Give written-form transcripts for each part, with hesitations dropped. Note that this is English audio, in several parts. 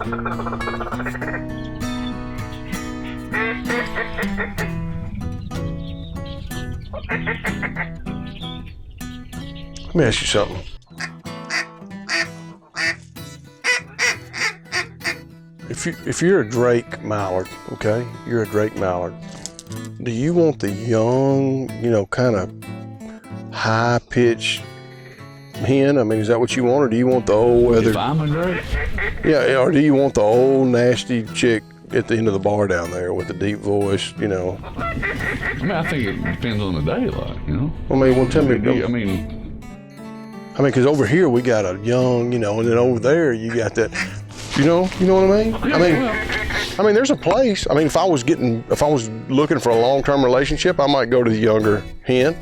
Let me ask you something. If you're a Drake mallard, okay, you're a Drake mallard. Do you want the young, kind of high-pitched hen? I mean, is that what you want, or do you want the old weather? If I'm a Drake? Yeah, or do you want the old nasty chick at the end of the bar down there with the deep voice, I mean, I think it depends on the day, like, I mean, well, tell me. I mean, because over here we got a young, and then over there you got that, you know what I mean? I mean, there's a place. I mean, if I was looking for a long-term relationship, I might go to the younger hen.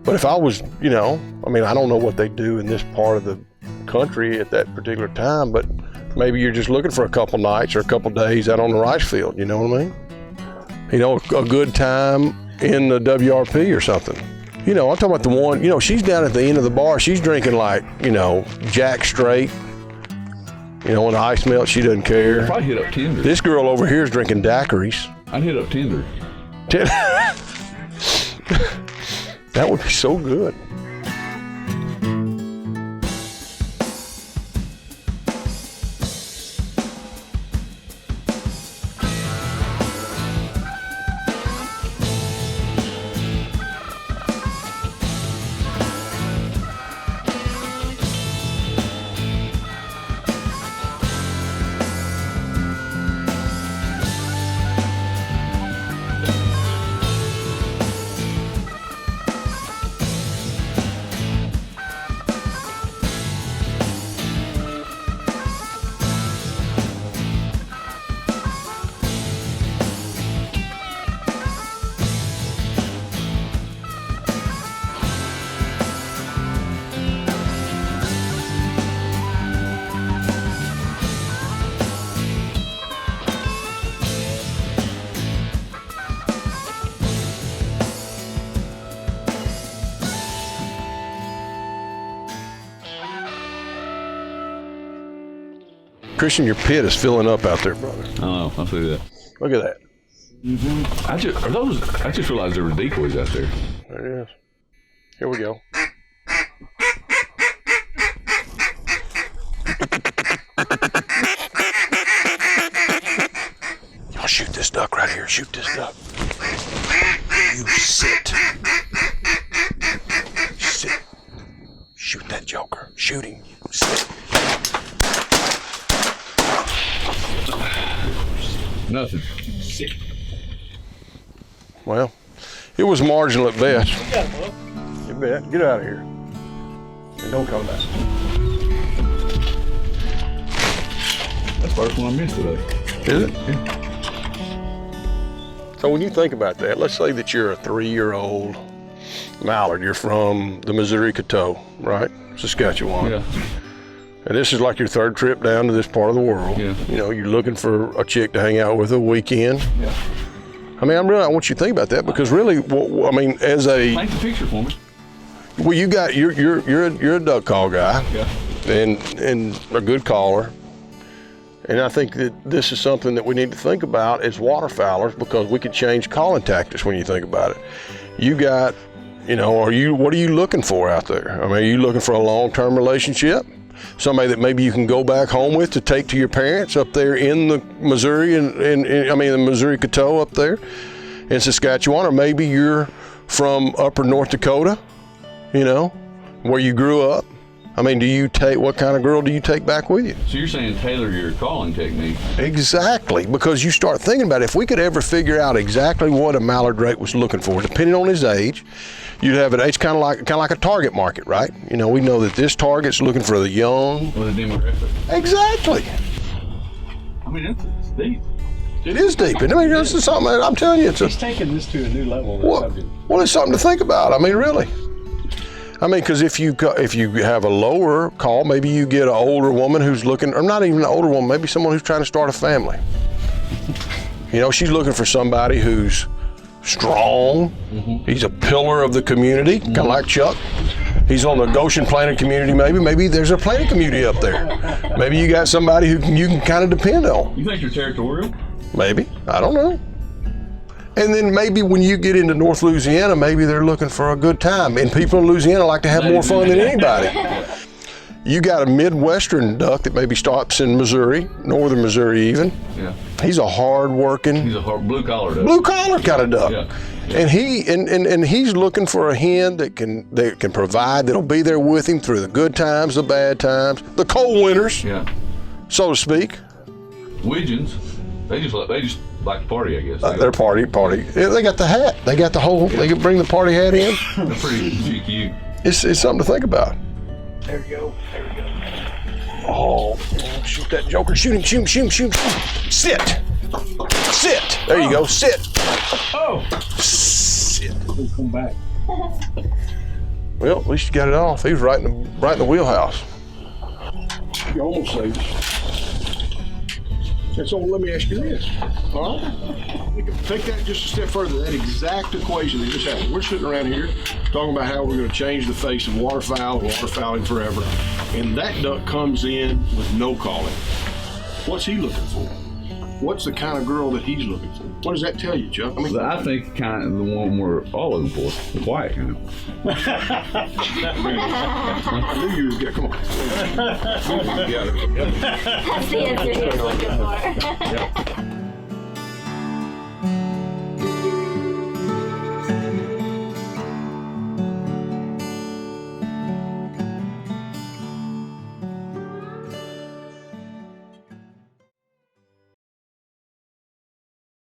But if I was, I mean, I don't know what they do in this part of the country at that particular time, but maybe you're just looking for a couple nights or a couple days out on the rice field, you know what I mean? A good time in the WRP or something. I'm talking about the one, she's down at the end of the bar, she's drinking like, Jack Straight. When the ice melts, she doesn't care. I'd probably hit up Tinder. This girl over here is drinking daiquiris. I'd hit up Tinder. That would be so good. Christian, your pit is filling up out there, brother. I know, I see that. Look at that. I just realized there were decoys out there. There it is. Here we go. Y'all shoot this duck right here. Shoot this duck. You sit. Sit. Shoot that joker. Shoot him. Sit. Nothing. Sit. Well, it was marginal at best. You bet. Get out of here. And don't come back. That's the first one I missed today. Is it? Yeah. So when you think about that, let's say that you're a 3-year-old mallard. You're from the Missouri Coteau, right? Saskatchewan. Yeah. And this is like your 3rd trip down to this part of the world. Yeah. You're looking for a chick to hang out with a weekend. Yeah. I mean, I want you to think about that, because really, as a paint the picture for me. Well, you're a duck call guy. Yeah. And a good caller. And I think that this is something that we need to think about as waterfowlers, because we could change calling tactics when you think about it. You got, what are you looking for out there? I mean, are you looking for a long-term relationship? Somebody that maybe you can go back home with to take to your parents up there in the Missouri the Missouri Coteau up there in Saskatchewan, or maybe you're from upper North Dakota, where you grew up. I mean, what kind of girl do you take back with you? So you're saying tailor your calling technique? Exactly, because you start thinking about it. If we could ever figure out exactly what a mallard drake was looking for, depending on his age, you'd have it's kind of like a target market, right? We know that this target's looking for the young. With a demographic. Exactly. I mean, it's deep. It is deep. I mean, this is something, I'm telling you, He's taking this to a new level. Well, it's something to think about. I mean, really. I mean, because if you have a lower call, maybe you get an older woman who's looking, or not even an older woman, maybe someone who's trying to start a family. She's looking for somebody who's strong. He's a pillar of the community, kind of like Chuck. He's on the Goshen planted community. Maybe there's a planted community up there. Maybe you got somebody who you can kind of depend on. You think you're territorial? Maybe, I don't know. And then maybe when you get into North Louisiana, maybe they're looking for a good time. And people in Louisiana like to have more fun than anybody. You got a Midwestern duck that maybe stops in Missouri, northern Missouri even. Yeah. He's a hard-working, He's a blue collar duck. blue collar kind of duck. Yeah. And he's looking for a hen that can provide, that'll be there with him through the good times, the bad times, the cold winters, Yeah. so to speak. Widgeons, they just like to party, I guess. They're party. Yeah, they got the hat. They got the whole. They can bring the party hat in. They're pretty cute. It's something to think about. There we go. Oh, shoot that joker! Shoot him! Sit. There you go. Sit. Oh. Sit. He'll come back. Well, at least you got it off. He was right in the wheelhouse. You almost saved it. And so let me ask you this, all right? We can take that just a step further, that exact equation that just happened. We're sitting around here talking about how we're going to change the face of waterfowl and waterfowling forever. And that duck comes in with no calling. What's he looking for? What's the kind of girl that he's looking for? What does that tell you, Chuck? I mean, I think kind of the one we're all looking for, the quiet kind. I knew you were going to, come on. That's the answer he was looking for.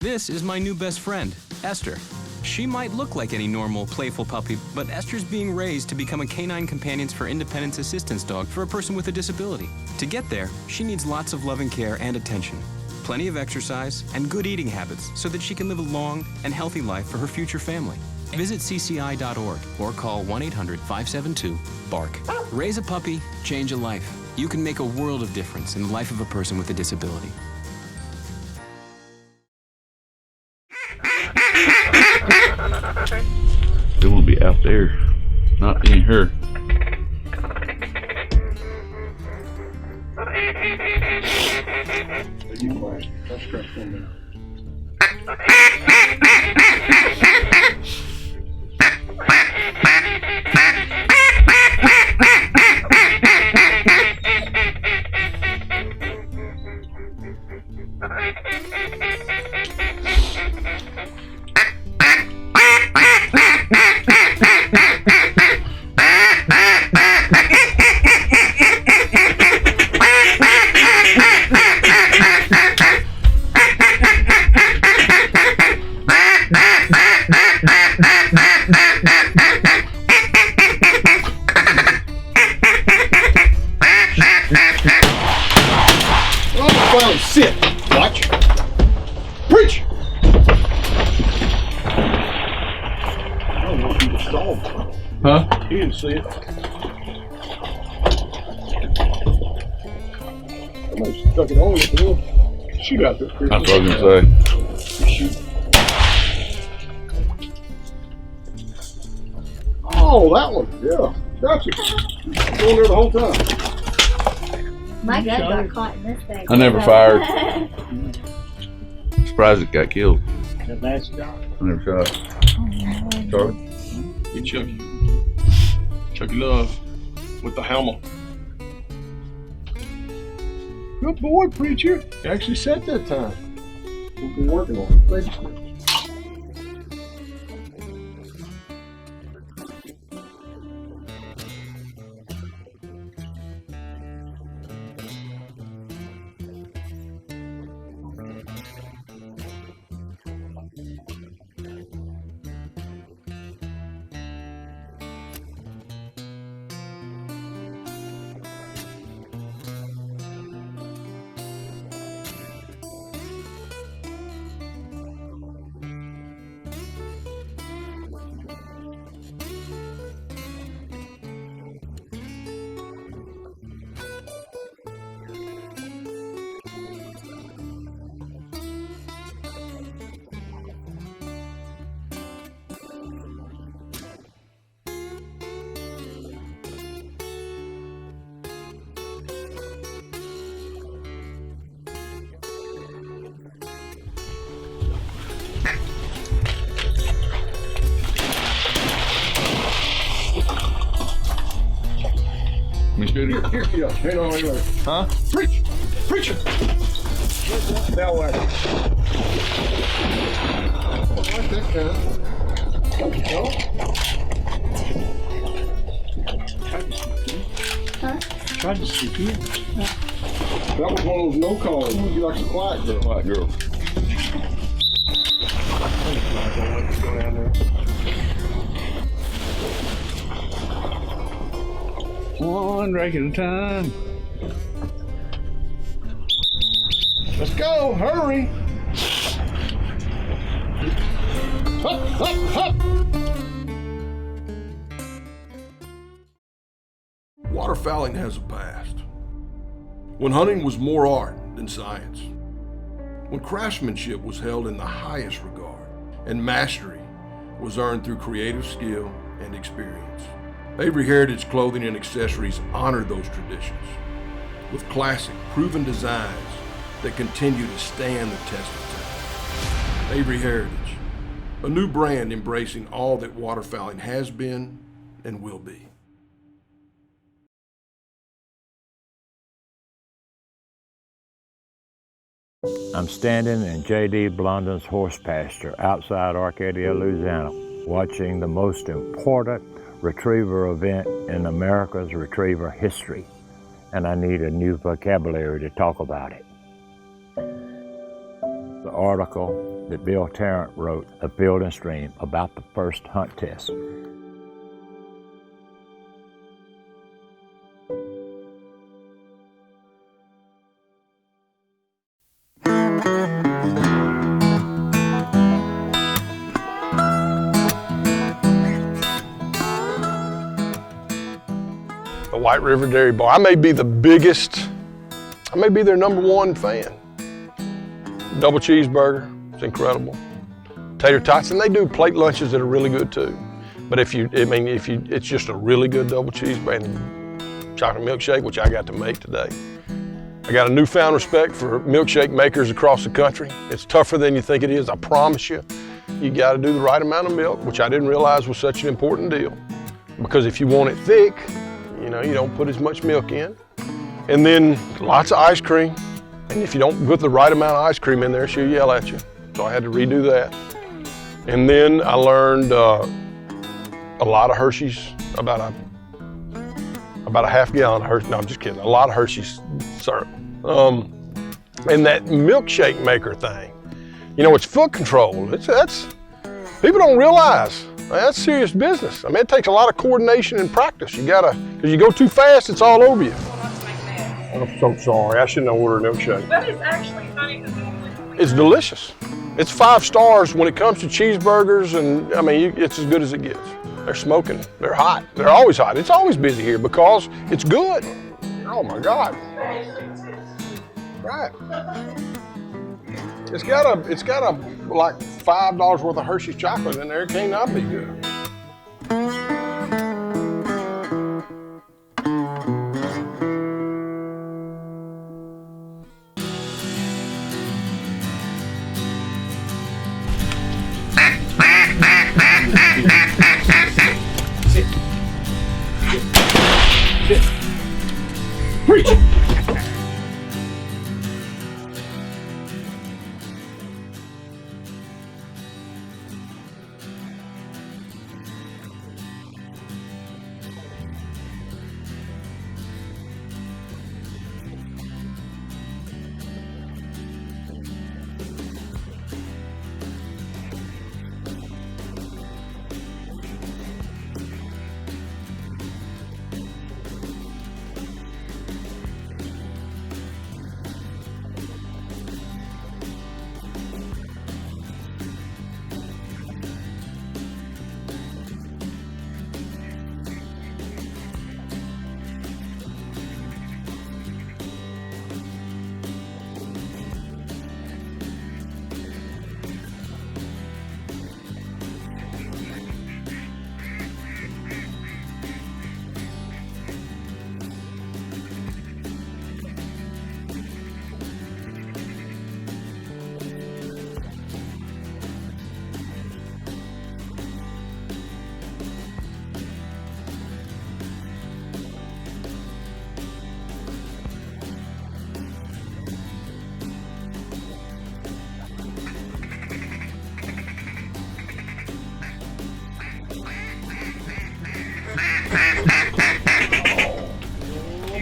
This is my new best friend, Esther. She might look like any normal, playful puppy, but Esther's being raised to become a canine companions for independence assistance dog for a person with a disability. To get there, she needs lots of loving care and attention, plenty of exercise, and good eating habits so that she can live a long and healthy life for her future family. Visit cci.org or call 1-800-572-BARK. Raise a puppy, change a life. You can make a world of difference in the life of a person with a disability. They want to be out there, not in her. That's correct for me. Well, sit. Watch. Preach. I don't know if he was stalled. Huh? He didn't see it. Somebody stuck it on with the shoot out there. That's what I was gonna say. Shoot. Oh, that one. Yeah. Gotcha. Going there the whole time. My gun got caught in this thing. I never fired. Surprised it got killed. That nasty dog. I never shot. Charlie? Get Chucky. Chucky Love with the helmet. Good boy, preacher. You actually said that time. We've been working on it. Thank you. Me shoot it? Here, yeah. Hang on, wait. Huh? Preach! Preacher! That way. I like that kind. Huh? That was one of those no calls. You like the quiet girl. White girl. One drink at a time. Let's go, hurry. Hup, hup, hup. Waterfowling has a past. When hunting was more art than science. When craftsmanship was held in the highest regard and mastery was earned through creative skill and experience. Avery Heritage Clothing and Accessories honor those traditions with classic, proven designs that continue to stand the test of time. Avery Heritage, a new brand embracing all that waterfowling has been and will be. I'm standing in J.D. Blondin's horse pasture outside Arcadia, Louisiana, watching the most important retriever event in America's retriever history, and I need a new vocabulary to talk about it. The article that Bill Tarrant wrote of Field and Stream about the first hunt test. The White River Dairy Bar. I may be their #1 fan. Double cheeseburger, it's incredible. Tater tots, and they do plate lunches that are really good too. But it's just a really good double cheeseburger and chocolate milkshake, which I got to make today. I got a newfound respect for milkshake makers across the country. It's tougher than you think it is, I promise you. You gotta do the right amount of milk, which I didn't realize was such an important deal. Because if you want it thick, you don't put as much milk in. And then lots of ice cream. And if you don't put the right amount of ice cream in there, she'll yell at you. So I had to redo that. And then I learned a lot of Hershey's, about a half gallon of Hershey's, no, I'm just kidding, a lot of Hershey's syrup. And that milkshake maker thing, it's foot control. That's people don't realize. That's serious business. I mean, it takes a lot of coordination and practice. Because you go too fast, it's all over you. I'm so sorry. I shouldn't have ordered a milkshake. But it's actually funny. It's delicious. It's 5 stars when it comes to cheeseburgers, and it's as good as it gets. They're smoking. They're hot. They're always hot. It's always busy here because it's good. Oh my God. Right. It's got like $5 worth of Hershey's chocolate in there. It can't not be good. Preach!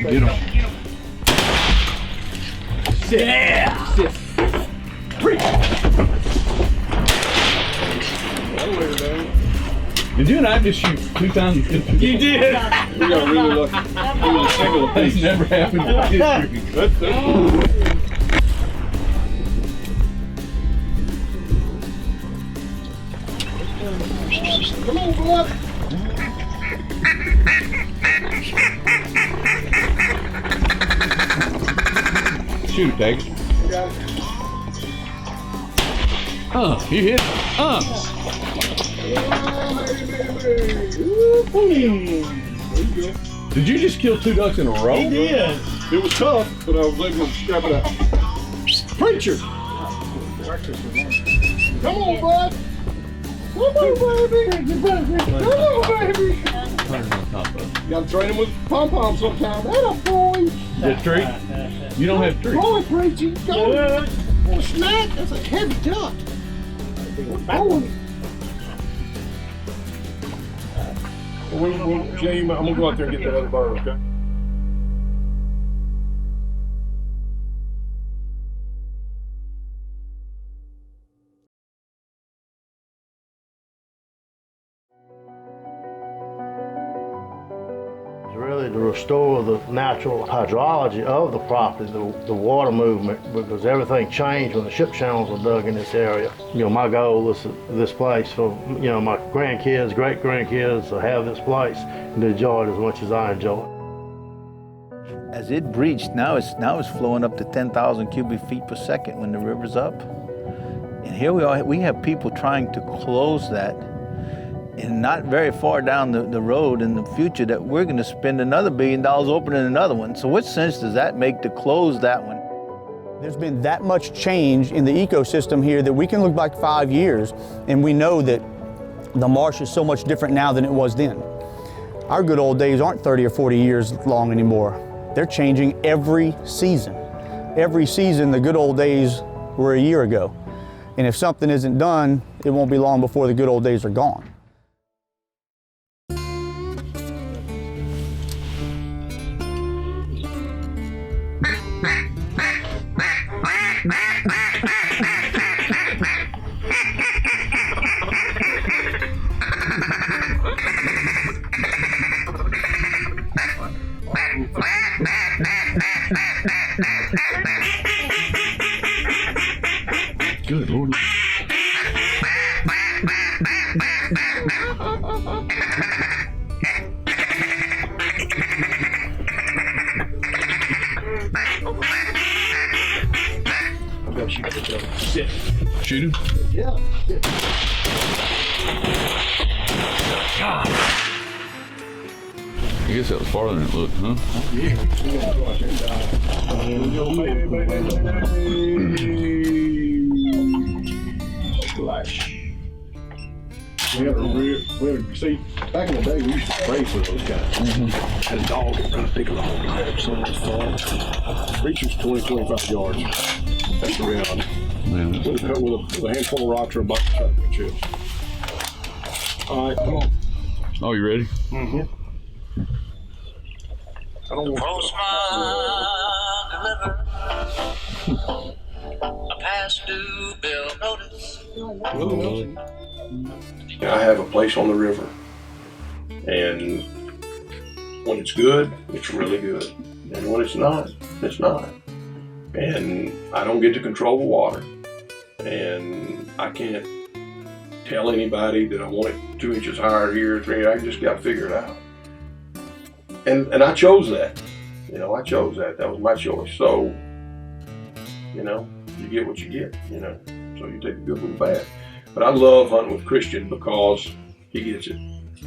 Get him. Sit. Yeah. Sit. Reach. Did you and I just shoot 2 times? You did. We got really lucky. We were a single That's piece. never happened in history. Come on, bud. Shoot it, David. You hit it. Did you just kill 2 ducks in a row? He did. It was tough, but I was able to scrap it out. Preacher! Come on, bud! Come on, baby! Come on, baby! You gotta train him with pom-pom sometime. That a boy! That tree? You don't have tree. Boy, Preacher! Go! Oh, snack! That's a heavy duck! Oh. Jay, I'm gonna go out there and get that other bird, okay? It's really to restore the natural hydrology of the property, the water movement, because everything changed when the ship channels were dug in this area. You know, my goal is this place for, you know, my grandkids, great-grandkids to have this place and to enjoy it as much as I enjoy it. As it breached, now it's flowing up to 10,000 cubic feet per second when the river's up. And here we are, we have people trying to close that, and not very far down the road in the future that we're gonna spend another $1 billion opening another one. So what sense does that make to close that one? There's been that much change in the ecosystem here that we can look back 5 years and we know that the marsh is so much different now than it was then. Our good old days aren't 30 or 40 years long anymore. They're changing every season. Every season, the good old days were a year ago. And if something isn't done, it won't be long before the good old days are gone. Good Lord. I've got to shoot this other. Sit. Shoot him? Yeah. Sit. I guess that was farther than it looked, huh? Yeah. We're gonna go out there and die. Here we go, baby, baby. Flash. We had a see, back in the day, we used to pray for those guys. Had a dog that run a big long time, so much fun. Reach was 20, 25 yards. That's the reality. Man. With a handful of rocks or a bucket of chocolate chips. All right, come on. Oh, you ready? Mm-hmm. I don't want a past due bill notice. I have a place on the river, and when it's good, it's really good, and when it's not, it's not. And I don't get to control the water, and I can't tell anybody that I want it 2 inches higher here, 3. I just got to figure it out. And I chose that. You know, I chose that. That was my choice. So, you know, you get what you get, you know. So you take the good with the bad. But I love hunting with Christian because he gets it.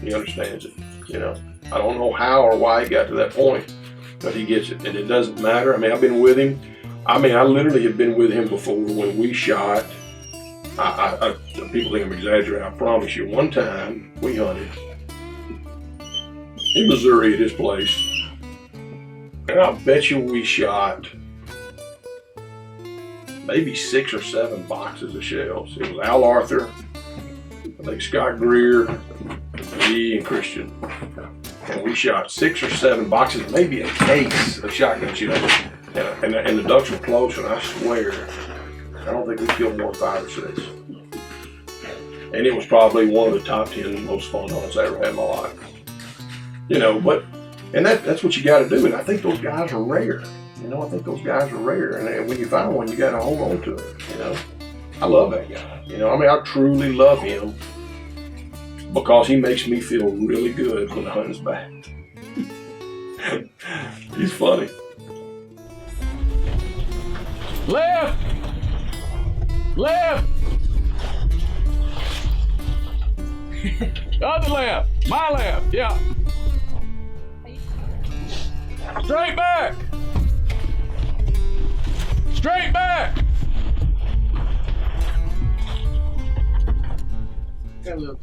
He understands it, you know. I don't know how or why he got to that point, but he gets it. And it doesn't matter. I mean, I've been with him. I mean, I literally have been with him before when we shot. People think I'm exaggerating. I promise you, one time we hunted in Missouri at his place, and I bet you we shot maybe 6 or 7 boxes of shells. It was Al Arthur, I think Scott Greer, me, and Christian. and we shot 6 or 7 boxes, maybe a case of shotgun shells. And the ducks were close, and I swear, I don't think we killed more than 5 or 6. And it was probably one of the top 10 most fun hunts I ever had in my life. You know, and that's what you got to do. And I think those guys are rare. You know, I think those guys are rare. And when you find one, you got to hold on to it. You know, I love that guy. You know, I mean, I truly love him because he makes me feel really good when the hunt is back. He's funny. Left! Left! Other left! My left, yeah. Straight back! Straight back! Got a little